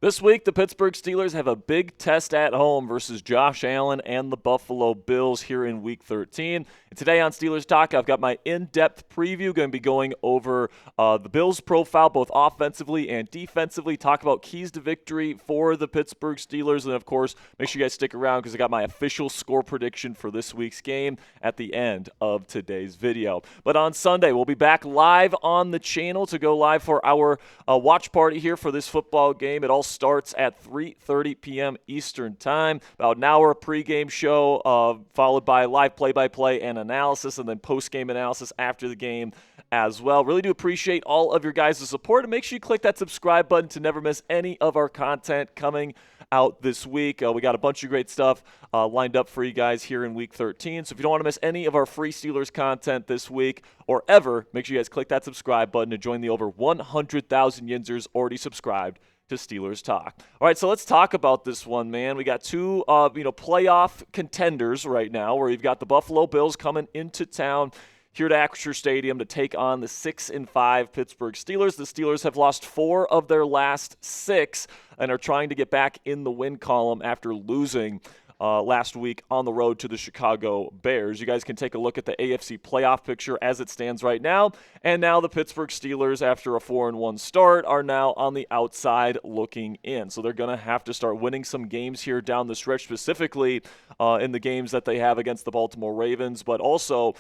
This week, the Pittsburgh Steelers have a big test at home versus Josh Allen and the Buffalo Bills here in Week 13. And today on Steelers Talk, I've got my in-depth preview. Going to be going over the Bills' profile, both offensively and defensively. Talk about keys to victory for the Pittsburgh Steelers. And, of course, make sure you guys stick around because I got my official score prediction for this week's game at the end of today's video. But on Sunday, we'll be back live on the channel to go live for our watch party here for this football game. It all starts at 3:30 p.m. Eastern Time. About an hour pregame show, followed by live play-by-play and analysis, and then post-game analysis after the game as well. Really do appreciate all of your guys' support, and make sure you click that subscribe button to never miss any of our content coming out this week. We got a bunch of great stuff lined up for you guys here in Week 13. So if you don't want to miss any of our free Steelers content this week or ever, make sure you guys click that subscribe button to join the over 100,000 Yinzers already subscribed to Steelers Talk. All right, so let's talk about this one, man. We got two, playoff contenders right now, where you've got the Buffalo Bills coming into town here at Acrisure Stadium to take on the 6-5 Pittsburgh Steelers. The Steelers have lost 4 of their last 6 and are trying to get back in the win column after losing last week on the road to the Chicago Bears. You guys can take a look at the AFC playoff picture as it stands right now. And now the Pittsburgh Steelers, after a 4-1 start, are now on the outside looking in. So they're going to have to start winning some games here down the stretch, specifically in the games that they have against the Baltimore Ravens, but also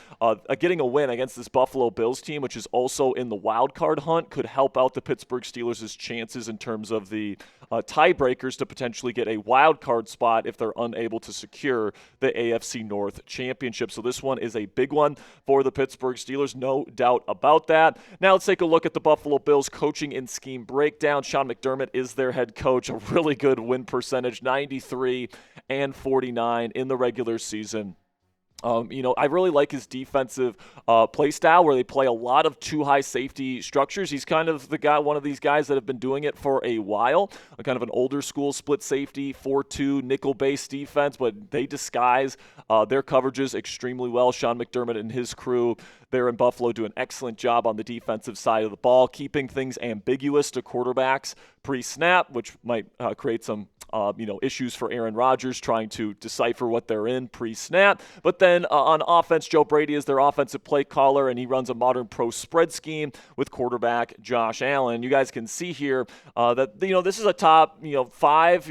getting a win against this Buffalo Bills team, which is also in the wild card hunt, could help out the Pittsburgh Steelers' chances in terms of the tiebreakers to potentially get a wild card spot if they're unable to secure the AFC North Championship. So this one is a big one for the Pittsburgh Steelers, no doubt about that. Now let's take a look at the Buffalo Bills coaching and scheme breakdown. Sean McDermott is their head coach, a really good win percentage, 93-49 in the regular season. I really like his defensive play style where they play a lot of two high safety structures. He's kind of one of these guys that have been doing it for a while, kind of an older school split safety, 4-2 nickel-based defense, but they disguise their coverages extremely well. Sean McDermott and his crew there in Buffalo do an excellent job on the defensive side of the ball, keeping things ambiguous to quarterbacks pre-snap, which might create some issues for Aaron Rodgers trying to decipher what they're in pre-snap. But then on offense, Joe Brady is their offensive play caller, and he runs a modern pro spread scheme with quarterback Josh Allen. You guys can see here that this is a top 5,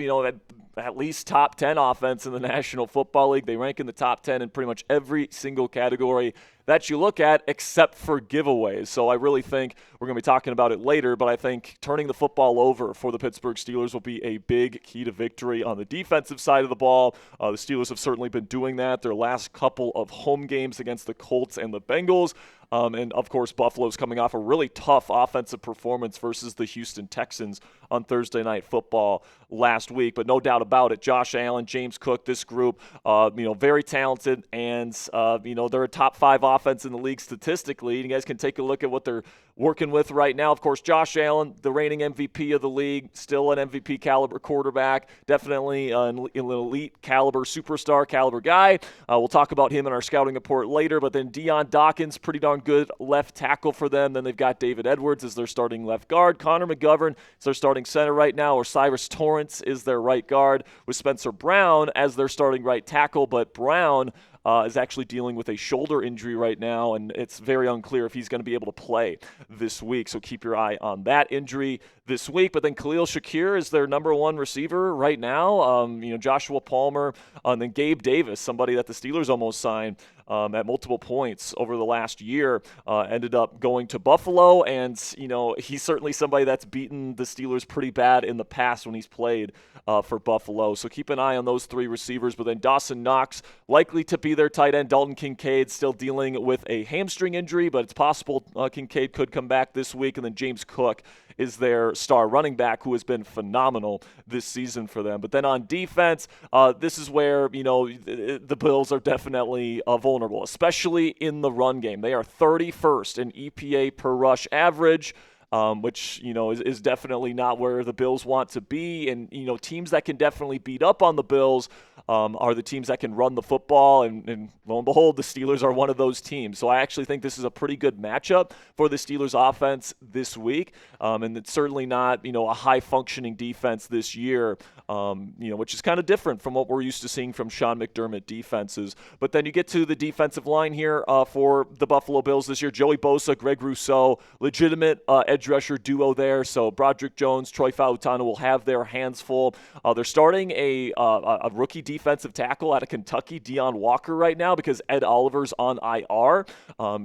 at least top 10 offense in the National Football League. They rank in the top 10 in pretty much every single category that you look at except for giveaways. So I really think we're going to be talking about it later, but I think turning the football over for the Pittsburgh Steelers will be a big key to victory on the defensive side of the ball. The Steelers have certainly been doing that their last couple of home games against the Colts and the Bengals. And, of course, Buffalo's coming off a really tough offensive performance versus the Houston Texans on Thursday Night Football last week. But no doubt about it, Josh Allen, James Cook, this group, very talented, and, they're a top 5 offense in the league statistically. You guys can take a look at what they're working with right now. Of course, Josh Allen, the reigning MVP of the league, still an MVP caliber quarterback, definitely an elite caliber, superstar caliber guy. We'll talk about him in our scouting report later. But then Deion Dawkins, pretty darn good left tackle for them. Then they've got David Edwards as their starting left guard. Connor McGovern is their starting center right now. Cyrus Torrence is their right guard, with Spencer Brown as their starting right tackle. But Brown is actually dealing with a shoulder injury right now, and it's very unclear if he's going to be able to play this week. So keep your eye on that injury this week. But then Khalil Shakir is their number 1 receiver right now. Joshua Palmer, and then Gabe Davis, somebody that the Steelers almost signed at multiple points over the last year, ended up going to Buffalo. And, he's certainly somebody that's beaten the Steelers pretty bad in the past when he's played for Buffalo. So keep an eye on those 3 receivers. But then Dawson Knox, likely to be their tight end. Dalton Kincaid still dealing with a hamstring injury, but it's possible Kincaid could come back this week. And then James Cook is their star running back, who has been phenomenal this season for them. But then on defense, this is where, the Bills are definitely vulnerable, especially in the run game. They are 31st in EPA per rush average. which, is definitely not where the Bills want to be. And, teams that can definitely beat up on the Bills are the teams that can run the football. And lo and behold, the Steelers are one of those teams. So I actually think this is a pretty good matchup for the Steelers offense this week. And it's certainly not, a high-functioning defense this year, which is kind of different from what we're used to seeing from Sean McDermott defenses. But then you get to the defensive line here for the Buffalo Bills this year. Joey Bosa, Greg Rousseau, legitimate edge rusher duo there. So Broderick Jones, Troy Fautanu will have their hands full. They're starting a rookie defensive tackle out of Kentucky, Deion Walker, right now because Ed Oliver's on IR.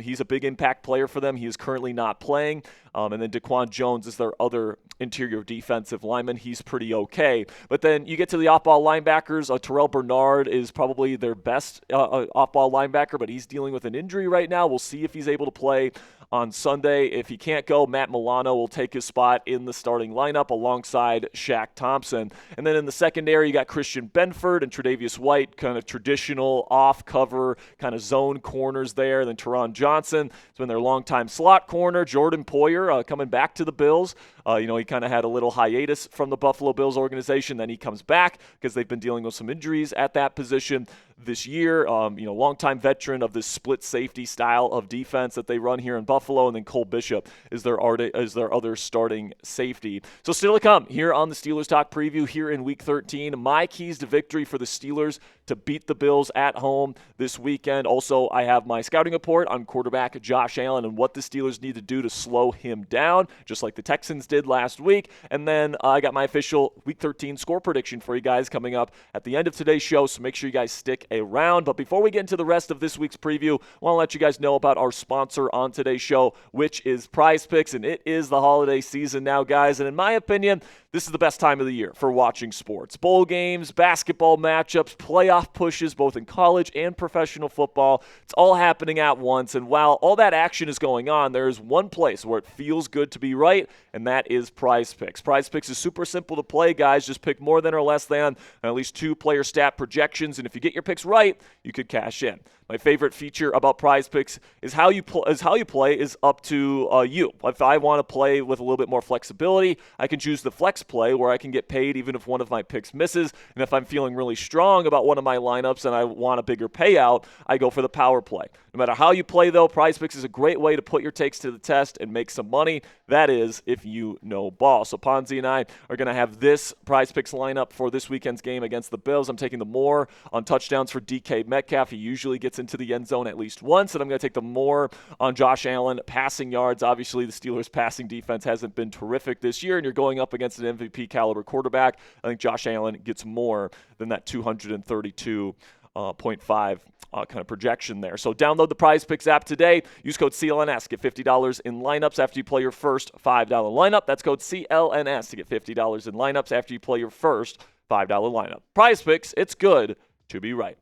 He's a big impact player for them. He is currently not playing. And then Daquan Jones is their other interior defensive lineman. He's pretty okay. But then you get to the off-ball linebackers. Terrell Bernard is probably their best off-ball linebacker, but he's dealing with an injury right now. We'll see if he's able to play on Sunday. If he can't go, Matt Milano will take his spot in the starting lineup alongside Shaq Thompson. And then in the secondary, you got Christian Benford and Tre'Davious White, kind of traditional off-cover kind of zone corners there. And then Teron Johnson has been their longtime slot corner. Jordan Poyer coming back to the Bills. He kind of had a little hiatus from the Buffalo Bills organization. Then he comes back because they've been dealing with some injuries at that position this year. Longtime veteran of this split safety style of defense that they run here in Buffalo. And then Cole Bishop is their other starting safety. So still to come here on the Steelers Talk Preview here in Week 13. My keys to victory for the Steelers to beat the Bills at home this weekend. Also, I have my scouting report on quarterback Josh Allen and what the Steelers need to do to slow him down, just like the Texans did last week. And then I got my official Week 13 score prediction for you guys coming up at the end of today's show, so make sure you guys stick around. But before we get into the rest of this week's preview, I want to let you guys know about our sponsor on today's show, which is Prize Picks, and it is the holiday season now, guys. And in my opinion, this is the best time of the year for watching sports. Bowl games, basketball matchups, playoff pushes, both in college and professional football. It's all happening at once. And while all that action is going on, there is one place where it feels good to be right, and that is Prize Picks. Prize Picks is super simple to play, guys. Just pick more than or less than and at least 2 player stat projections. And if you get your picks right, you could cash in. My favorite feature about Prize Picks is how you play is up to you. If I want to play with a little bit more flexibility, I can choose the flex play where I can get paid even if one of my picks misses. And if I'm feeling really strong about one of my lineups and I want a bigger payout, I go for the power play. No matter how you play, though, Prize Picks is a great way to put your takes to the test and make some money. That is, if you know ball. So Ponzi and I are going to have this Prize Picks lineup for this weekend's game against the Bills. I'm taking the more on touchdowns for DK Metcalf. He usually gets into the end zone at least once, and I'm going to take the more on Josh Allen passing yards. Obviously, the Steelers' passing defense hasn't been terrific this year, and you're going up against an MVP caliber quarterback. I think Josh Allen gets more than that 232.5 kind of projection there. So download the Prize Picks app today. Use code CLNS. Get $50 in lineups after you play your first $5 lineup. That's code CLNS to get $50 in lineups after you play your first $5 lineup. Prize Picks, it's good to be right.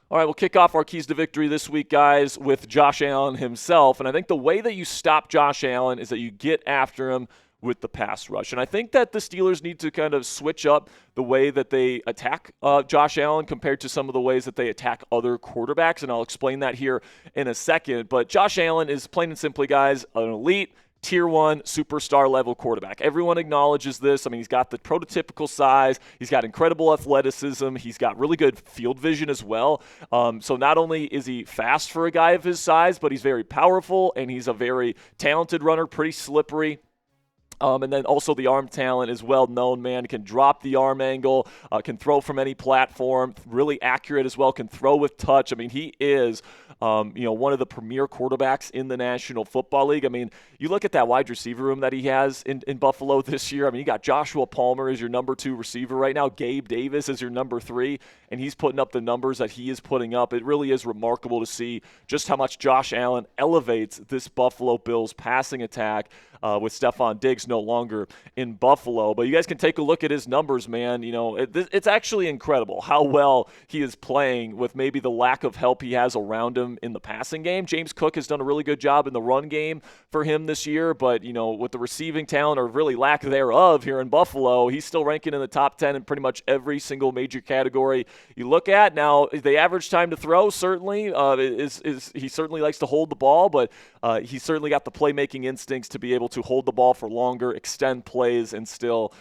All right, we'll kick off our keys to victory this week, guys, with Josh Allen himself. And I think the way that you stop Josh Allen is that you get after him with the pass rush. And I think that the Steelers need to kind of switch up the way that they attack Josh Allen compared to some of the ways that they attack other quarterbacks. And I'll explain that here in a second. But Josh Allen is, plain and simply, guys, an elite Tier 1 superstar level quarterback. Everyone acknowledges this. I mean, he's got the prototypical size. He's got incredible athleticism. He's got really good field vision as well. So not only is he fast for a guy of his size, but he's very powerful, and he's a very talented runner, pretty slippery. And then also the arm talent is well known, man. Can drop the arm angle, can throw from any platform, really accurate as well, can throw with touch. I mean, he is, one of the premier quarterbacks in the National Football League. I mean, you look at that wide receiver room that he has in Buffalo this year. I mean, you got Joshua Palmer as your number 2 receiver right now, Gabe Davis as your number 3, and he's putting up the numbers that he is putting up. It really is remarkable to see just how much Josh Allen elevates this Buffalo Bills passing attack with Stephon Diggs. Pittsburgh's no longer in Buffalo. But you guys can take a look at his numbers, man. It's actually incredible how well he is playing with maybe the lack of help he has around him in the passing game. James Cook has done a really good job in the run game for him this year, but, with the receiving talent or really lack thereof here in Buffalo, he's still ranking in the top 10 in pretty much every single major category you look at. Now, the average time to throw certainly is he certainly likes to hold the ball, but he's certainly got the playmaking instincts to be able to hold the ball for longer, extend plays, and still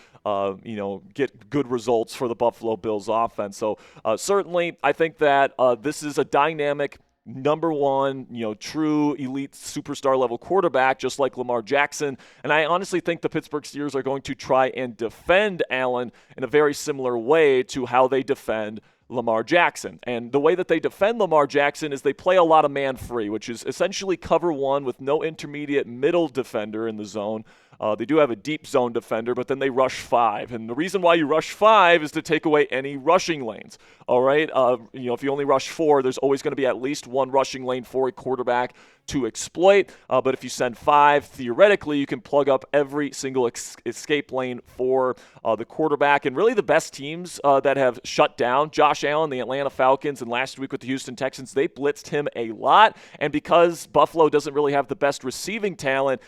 get good results for the Buffalo Bills offense. So certainly I think that this is a dynamic number one, true elite superstar level quarterback, just like Lamar Jackson. And I honestly think the Pittsburgh Steelers are going to try and defend Allen in a very similar way to how they defend Lamar Jackson. And the way that they defend Lamar Jackson is they play a lot of man free, which is essentially cover one with no intermediate middle defender in the zone. They do have a deep zone defender, but then they rush 5. And the reason why you rush 5 is to take away any rushing lanes. All right. If you only rush 4, there's always going to be at least one rushing lane for a quarterback to exploit. But if you send 5, theoretically, you can plug up every single escape lane for the quarterback. And really the best teams that have shut down Josh Allen, the Atlanta Falcons, and last week with the Houston Texans, they blitzed him a lot. And because Buffalo doesn't really have the best receiving talent,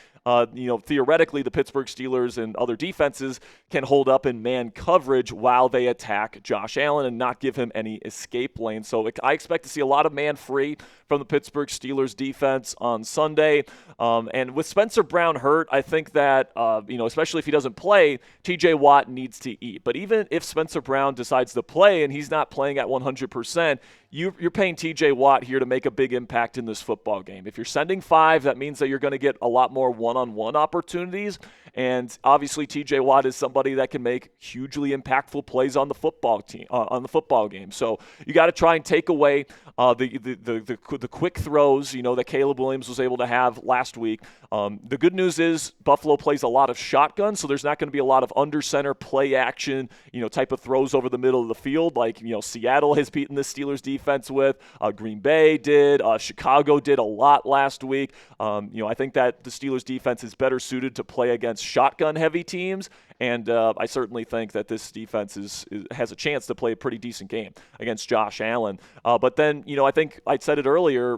theoretically, the Pittsburgh Steelers and other defenses can hold up in man coverage while they attack Josh Allen and not give him any escape lane. So I expect to see a lot of man free from the Pittsburgh Steelers defense on Sunday. And with Spencer Brown hurt, I think that, especially if he doesn't play, TJ Watt needs to eat. But even if Spencer Brown decides to play and he's not playing at 100%, you're paying TJ Watt here to make a big impact in this football game. If you're sending 5, that means that you're going to get a lot more one-on-one opportunities. And obviously, TJ Watt is somebody that can make hugely impactful plays on the football team, on the football game. So you got to try and take away the quick throws, that Caleb Williams was able to have last week. The good news is Buffalo plays a lot of shotgun, so there's not going to be a lot of under center play action, type of throws over the middle of the field like Seattle has beaten the Steelers defense with. Green Bay did. Chicago did a lot last week. I think that the Steelers defense is better suited to play against shotgun-heavy teams, and I certainly think that this defense has a chance to play a pretty decent game against Josh Allen. But then, I think I said it earlier,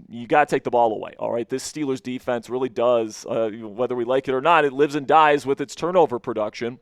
you got to take the ball away, all right? This Steelers defense really does, whether we like it or not, it lives and dies with its turnover production.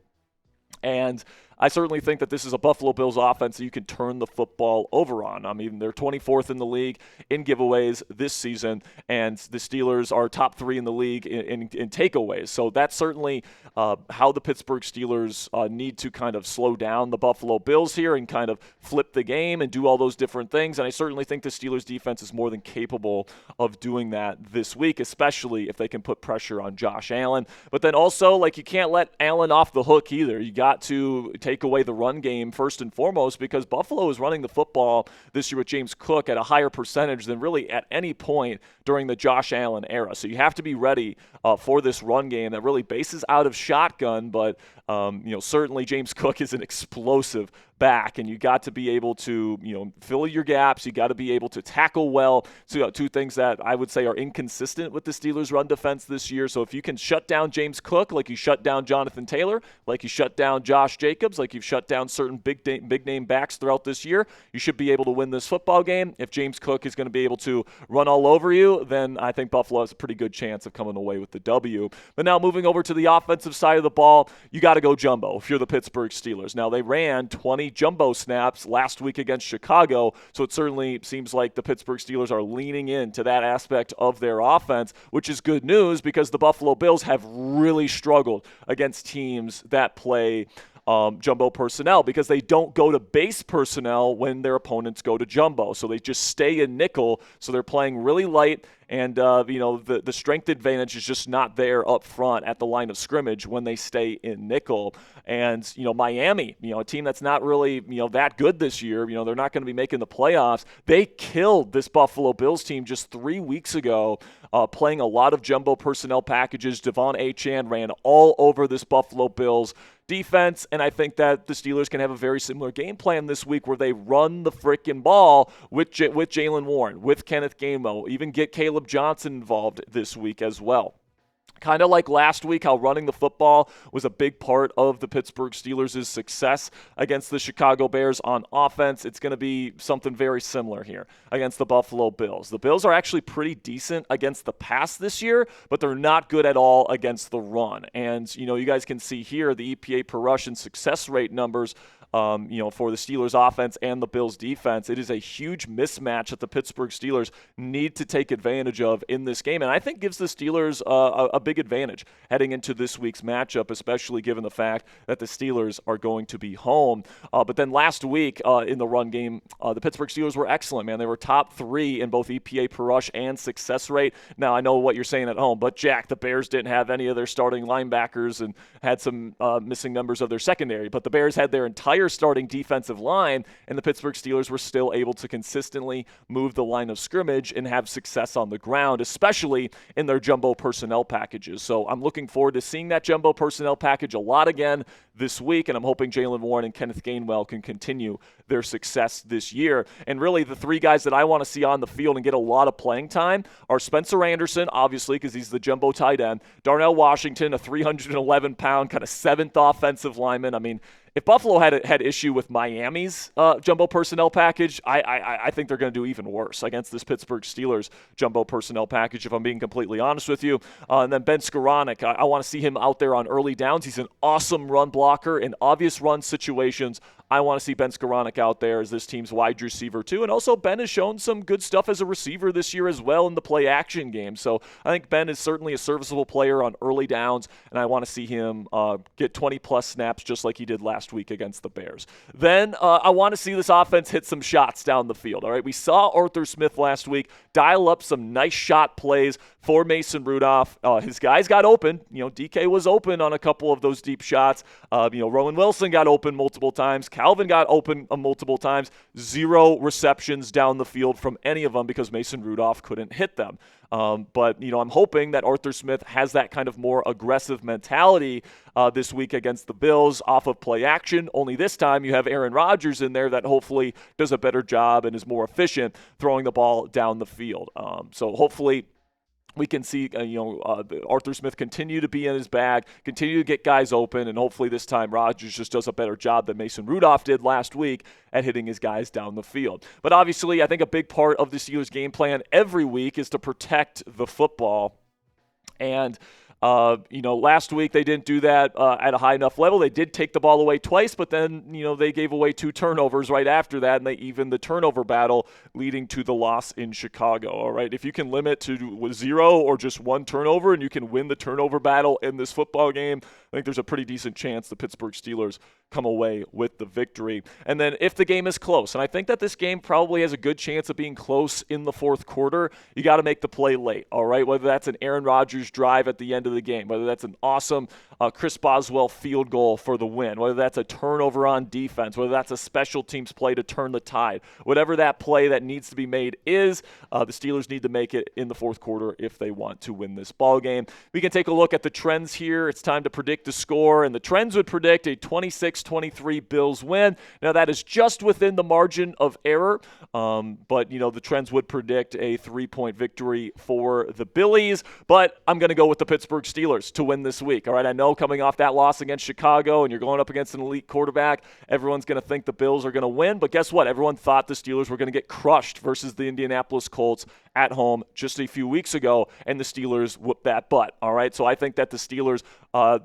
And I certainly think that this is a Buffalo Bills offense that you can turn the football over on. I mean, they're 24th in the league in giveaways this season, and the Steelers are top 3 in the league in takeaways. So that's certainly how the Pittsburgh Steelers need to kind of slow down the Buffalo Bills here and kind of flip the game and do all those different things. And I certainly think the Steelers defense is more than capable of doing that this week, especially if they can put pressure on Josh Allen. But then also, you can't let Allen off the hook either. You got to take away the run game first and foremost, because Buffalo is running the football this year with James Cook at a higher percentage than really at any point during the Josh Allen era. So you have to be ready for this run game that really bases out of shotgun, but certainly James Cook is an explosive back, and you got to be able to, fill your gaps. You got to be able to tackle well. So two things that I would say are inconsistent with the Steelers' run defense this year. So if you can shut down James Cook, like you shut down Jonathan Taylor, like you shut down Josh Jacobs, like you've shut down certain big name backs throughout this year, you should be able to win this football game. If James Cook is going to be able to run all over you, then I think Buffalo has a pretty good chance of coming away with the W. But now moving over to the offensive side of the ball, you got to go jumbo if you're the Pittsburgh Steelers. Now they ran 20 jumbo snaps last week against Chicago, so it certainly seems like the Pittsburgh Steelers are leaning into that aspect of their offense, which is good news because the Buffalo Bills have really struggled against teams that play jumbo personnel because they don't go to base personnel when their opponents go to jumbo. So they just stay in nickel, so they're playing really light, and the strength advantage is just not there up front at the line of scrimmage when they stay in nickel. And Miami, a team that's not really that good this year, they're not going to be making the playoffs. They killed this Buffalo Bills team just 3 weeks ago, playing a lot of jumbo personnel packages. Devon Achane ran all over this Buffalo Bills defense, and I think that the Steelers can have a very similar game plan this week where they run the frickin' ball with Jaylen Warren, with Kenneth Gainwell, even get Caleb Johnson involved this week as well. Kind of like last week, how running the football was a big part of the Pittsburgh Steelers' success against the Chicago Bears on offense. It's going to be something very similar here against the Buffalo Bills. The Bills are actually pretty decent against the pass this year, but they're not good at all against the run. And, you guys can see here the EPA per rush and success rate numbers for the Steelers offense and the Bills defense. It is a huge mismatch that the Pittsburgh Steelers need to take advantage of in this game, and I think gives the Steelers a big advantage heading into this week's matchup, especially given the fact that the Steelers are going to be home. But then last week in the run game, the Pittsburgh Steelers were excellent, man. They were top 3 in both EPA per rush and success rate. Now, I know what you're saying at home, but Jack, the Bears didn't have any of their starting linebackers and had some missing members of their secondary, but the Bears had their entire starting defensive line, and the Pittsburgh Steelers were still able to consistently move the line of scrimmage and have success on the ground, especially in their jumbo personnel packages. So I'm looking forward to seeing that jumbo personnel package a lot again this week, and I'm hoping Jaylen Warren and Kenneth Gainwell can continue their success this year. And really, the 3 guys that I want to see on the field and get a lot of playing time are Spencer Anderson, obviously, because he's the jumbo tight end, Darnell Washington, a 311-pound kind of 7th offensive lineman. I mean, if Buffalo had issue with Miami's jumbo personnel package, I think they're going to do even worse against this Pittsburgh Steelers jumbo personnel package, if I'm being completely honest with you. And then Ben Skoranek, I want to see him out there on early downs. He's an awesome run blocker in obvious run situations. I want to see Ben Skoranek out there as this team's wide receiver too. And also Ben has shown some good stuff as a receiver this year as well in the play action game. So I think Ben is certainly a serviceable player on early downs, and I want to see him get 20-plus snaps just like he did last week against the Bears. Then I want to see this offense hit some shots down the field. All right, we saw Arthur Smith last week dial up some nice shot plays for Mason Rudolph. His guys got open. DK was open on a couple of those deep shots. Rowan Wilson got open multiple times. Calvin got open multiple times. 0 receptions down the field from any of them because Mason Rudolph couldn't hit them. But I'm hoping that Arthur Smith has that kind of more aggressive mentality this week against the Bills off of play action. Only this time you have Aaron Rodgers in there that hopefully does a better job and is more efficient throwing the ball down the field. So hopefully we can see Arthur Smith continue to be in his bag, continue to get guys open, and hopefully this time Rodgers just does a better job than Mason Rudolph did last week at hitting his guys down the field. But obviously, I think a big part of the Steelers' game plan every week is to protect the football. And last week they didn't do that at a high enough level. They did take the ball away twice, but then, they gave away 2 turnovers right after that, and they evened the turnover battle, leading to the loss in Chicago. All right, if you can limit to 0 or just 1 turnover and you can win the turnover battle in this football game, I think there's a pretty decent chance the Pittsburgh Steelers come away with the victory. And then if the game is close, and I think that this game probably has a good chance of being close in the fourth quarter, you got to make the play late, all right? Whether that's an Aaron Rodgers drive at the end of the game, whether that's an awesome Chris Boswell field goal for the win, whether that's a turnover on defense, whether that's a special teams play to turn the tide, whatever that play that needs to be made is, the Steelers need to make it in the fourth quarter if they want to win this ball game. We can take a look at the trends here. It's time to predict the score, and the trends would predict a 26-23 Bills win. Now, that is just within the margin of error, but, the trends would predict a 3-point victory for the Billies, but I'm going to go with the Pittsburgh Steelers to win this week. All right, I know coming off that loss against Chicago and you're going up against an elite quarterback, everyone's going to think the Bills are going to win, but guess what? Everyone thought the Steelers were going to get crushed versus the Indianapolis Colts at home just a few weeks ago, and the Steelers whooped that butt. All right, so I think that the Steelers,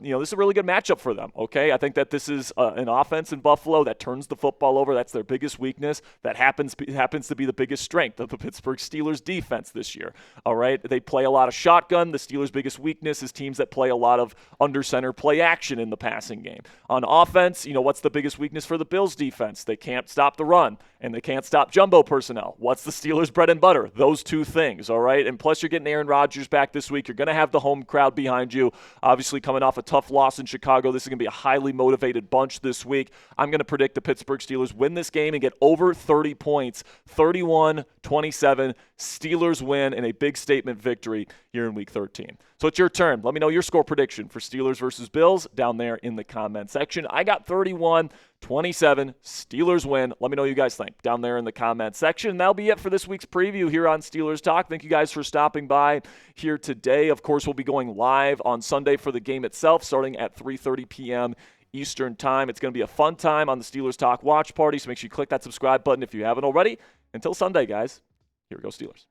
this is a really good matchup for them. Okay, I think that this is an offense in Buffalo that turns the football over. That's their biggest weakness. That happens to be the biggest strength of the Pittsburgh Steelers defense this year. All right, they play a lot of shotgun. The Steelers' biggest weakness is teams that play a lot of under center play action in the passing game. On offense, what's the biggest weakness for the Bills defense? They can't stop the run, and they can't stop jumbo personnel. What's the Steelers' bread and butter? Those two things, all right? And plus, you're getting Aaron Rodgers back this week. You're going to have the home crowd behind you. Obviously, coming off a tough loss in Chicago, this is going to be a highly motivated bunch this week. I'm going to predict the Pittsburgh Steelers win this game and get over 30 points, 31-27. Steelers win in a big statement victory here in Week 13. So it's your turn. Let me know your score prediction for Steelers versus Bills down there in the comment section. I got 31-27 27. Steelers win. Let me know what you guys think down there in the comment section. That'll be it for this week's preview here on Steelers Talk. Thank you guys for stopping by here today. Of course, we'll be going live on Sunday for the game itself, starting at 3:30 p.m. Eastern Time. It's going to be a fun time on the Steelers Talk watch party, so make sure you click that subscribe button if you haven't already. Until Sunday, guys, here we go, Steelers.